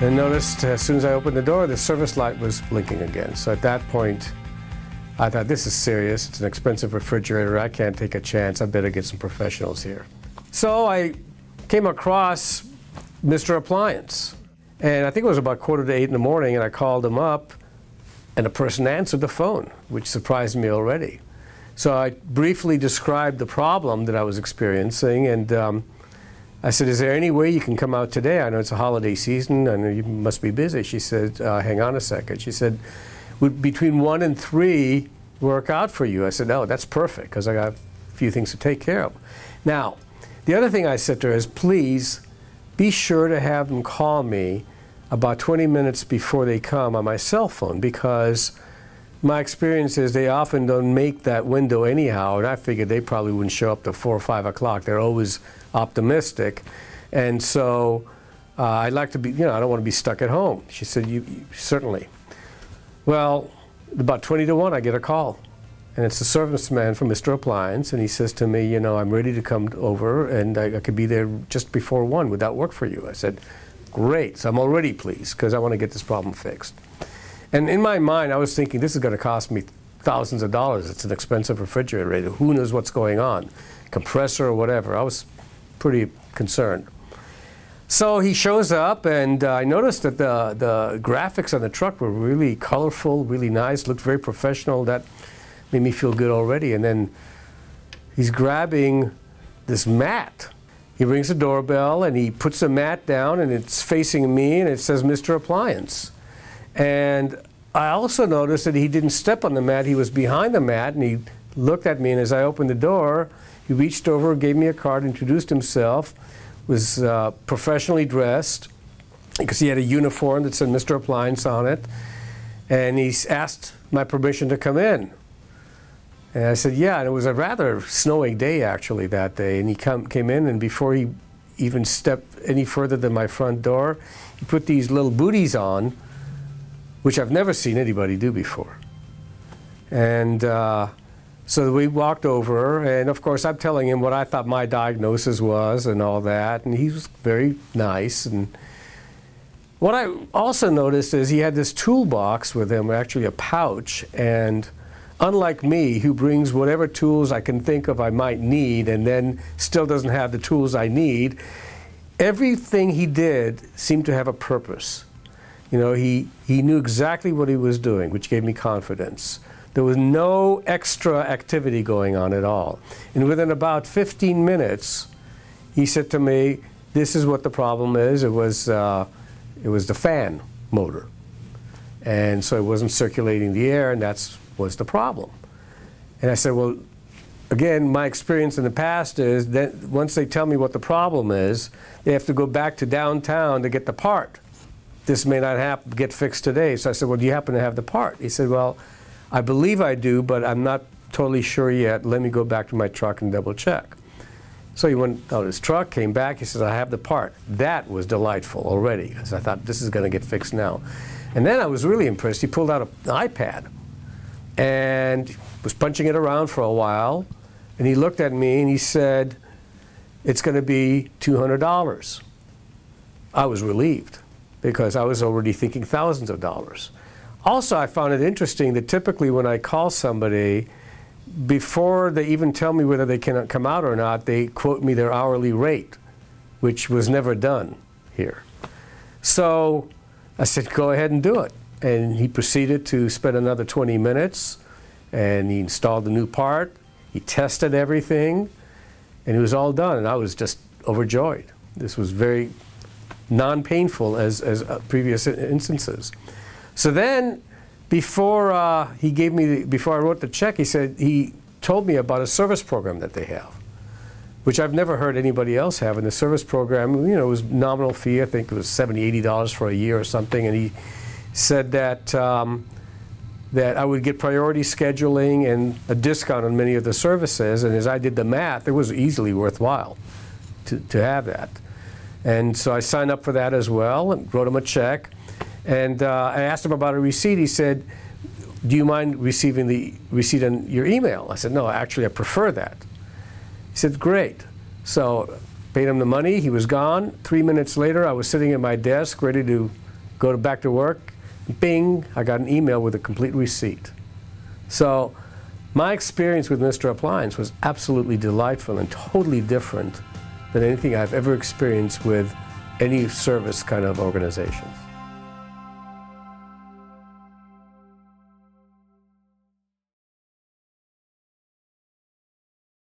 And noticed as soon as I opened the door, the service light was blinking again. So at that point, I thought, this is serious. It's an expensive refrigerator. I can't take a chance. I better get some professionals here. So I came across Mr. Appliance. And I think it was about 7:45 in the morning, and I called him up, and the person answered the phone, which surprised me already. So I briefly described the problem that I was experiencing, and I said, is there any way you can come out today? I know it's a holiday season, I know you must be busy. She said, hang on a second. She said, would between 1 and 3 work out for you? I said, no, that's perfect, because I got a few things to take care of. Now, the other thing I said to her is, please be sure to have them call me about 20 minutes before they come on my cell phone, because my experience is they often don't make that window anyhow, and I figured they probably wouldn't show up to 4 or 5 o'clock. They're always optimistic, and so I'd like to be, I don't want to be stuck at home. She said, you certainly. Well, about 20 to 1, I get a call, and it's the serviceman from Mr. Appliance, and he says to me, I'm ready to come over, and I could be there just before 1. Would that work for you? I said, great. So I'm already pleased, because I want to get this problem fixed. And in my mind, I was thinking, this is going to cost me thousands of dollars. It's an expensive refrigerator. Who knows what's going on? Compressor or whatever. I was pretty concerned. So he shows up, and I noticed that the graphics on the truck were really colorful, really nice, looked very professional. That made me feel good already. And then he's grabbing this mat. He rings the doorbell, and he puts the mat down, and it's facing me, and it says Mr. Appliance. And I also noticed that he didn't step on the mat. He was behind the mat, and he looked at me, and as I opened the door, he reached over, gave me a card, introduced himself, was professionally dressed, because he had a uniform that said Mr. Appliance on it, and he asked my permission to come in. And I said, yeah, and it was a rather snowy day, actually, that day, and he came in, and before he even stepped any further than my front door, he put these little booties on, which I've never seen anybody do before. And so we walked over, and of course I'm telling him what I thought my diagnosis was and all that, and he was very nice. And what I also noticed is he had this toolbox with him, actually a pouch, and unlike me, who brings whatever tools I can think of I might need and then still doesn't have the tools I need, everything he did seemed to have a purpose. He knew exactly what he was doing, which gave me confidence. There was no extra activity going on at all. And within about 15 minutes, he said to me, this is what the problem is. It was the fan motor. And so it wasn't circulating the air, and that was the problem. And I said, well, again, my experience in the past is that once they tell me what the problem is, they have to go back to downtown to get the part. This may not get fixed today. So I said, well, do you happen to have the part? He said, well, I believe I do, but I'm not totally sure yet. Let me go back to my truck and double check. So he went out his truck, came back. He says, I have the part. That was delightful already, because I thought, this is going to get fixed now. And then I was really impressed. He pulled out an iPad and was punching it around for a while. And he looked at me and he said, it's going to be $200. I was relieved, because I was already thinking thousands of dollars. Also, I found it interesting that typically when I call somebody, before they even tell me whether they can come out or not, they quote me their hourly rate, which was never done here. So I said, go ahead and do it. And he proceeded to spend another 20 minutes, and he installed the new part. He tested everything, and it was all done, and I was just overjoyed. This was very non-painful as previous instances. So then, before I wrote the check, he told me about a service program that they have, which I've never heard anybody else have. And the service program, it was nominal fee. I think it was $70, $80 for a year or something. And he said that that I would get priority scheduling and a discount on many of the services. And as I did the math, it was easily worthwhile to have that. And so I signed up for that as well and wrote him a check. And I asked him about a receipt. He said, do you mind receiving the receipt on your email? I said, no, actually, I prefer that. He said, great. So paid him the money. He was gone. 3 minutes later, I was sitting at my desk ready to back to work, bing, I got an email with a complete receipt. So my experience with Mr. Appliance was absolutely delightful and totally different than anything I've ever experienced with any service kind of organizations.